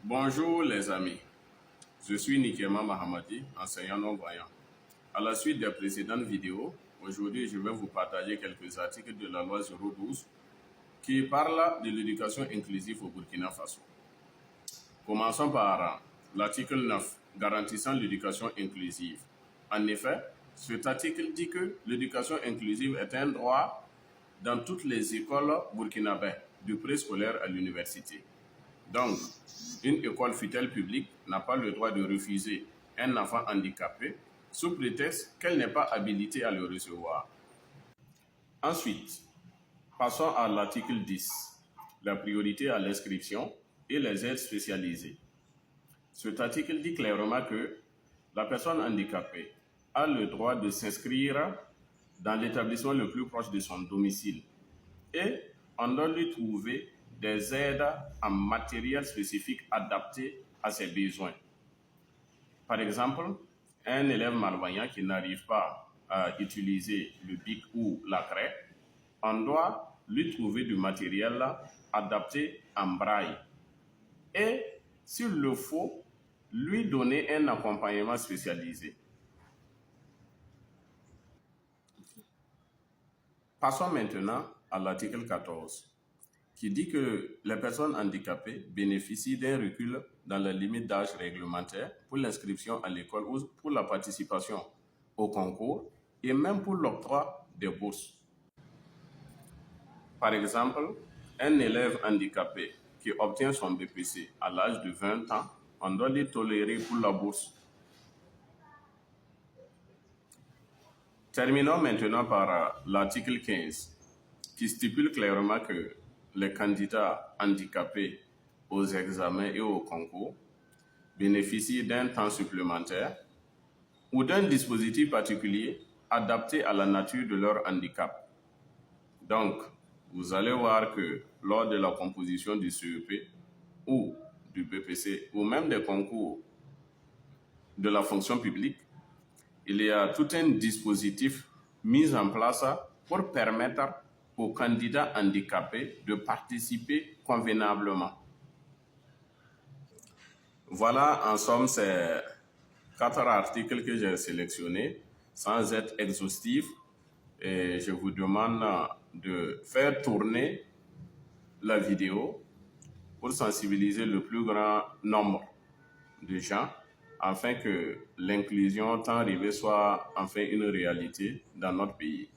Bonjour les amis, je suis Nikema Mahamadi, enseignant non-voyant. À la suite des précédentes vidéos, aujourd'hui je vais vous partager quelques articles de la loi 012 qui parlent de l'éducation inclusive au Burkina Faso. Commençons par l'article 9, garantissant l'éducation inclusive. En effet, cet article dit que l'éducation inclusive est un droit dans toutes les écoles burkinabées, du préscolaire à l'université. Donc, une école fût-elle publique n'a pas le droit de refuser un enfant handicapé sous prétexte qu'elle n'est pas habilitée à le recevoir. Ensuite, passons à l'article 10, la priorité à l'inscription et les aides spécialisées. Cet article dit clairement que la personne handicapée a le droit de s'inscrire dans l'établissement le plus proche de son domicile et on doit lui trouver des aides en matériel spécifique adapté à ses besoins. Par exemple, un élève malvoyant qui n'arrive pas à utiliser le bic ou la craie, on doit lui trouver du matériel adapté en braille et, s'il le faut, lui donner un accompagnement spécialisé. Passons maintenant à l'article 14, qui dit que les personnes handicapées bénéficient d'un recul dans la limite d'âge réglementaire pour l'inscription à l'école ou pour la participation au concours et même pour l'octroi des bourses. Par exemple, un élève handicapé qui obtient son BPC à l'âge de 20 ans, on doit lui tolérer pour la bourse. Terminons maintenant par l'article 15, qui stipule clairement que les candidats handicapés aux examens et aux concours bénéficient d'un temps supplémentaire ou d'un dispositif particulier adapté à la nature de leur handicap. Donc, vous allez voir que lors de la composition du CEP ou du BPC ou même des concours de la fonction publique, il y a tout un dispositif mis en place pour permettre aux candidats handicapés de participer convenablement. Voilà en somme ces 4 articles que j'ai sélectionnés sans être exhaustif, et je vous demande de faire tourner la vidéo pour sensibiliser le plus grand nombre de gens afin que l'inclusion temps arrivé soit enfin une réalité dans notre pays.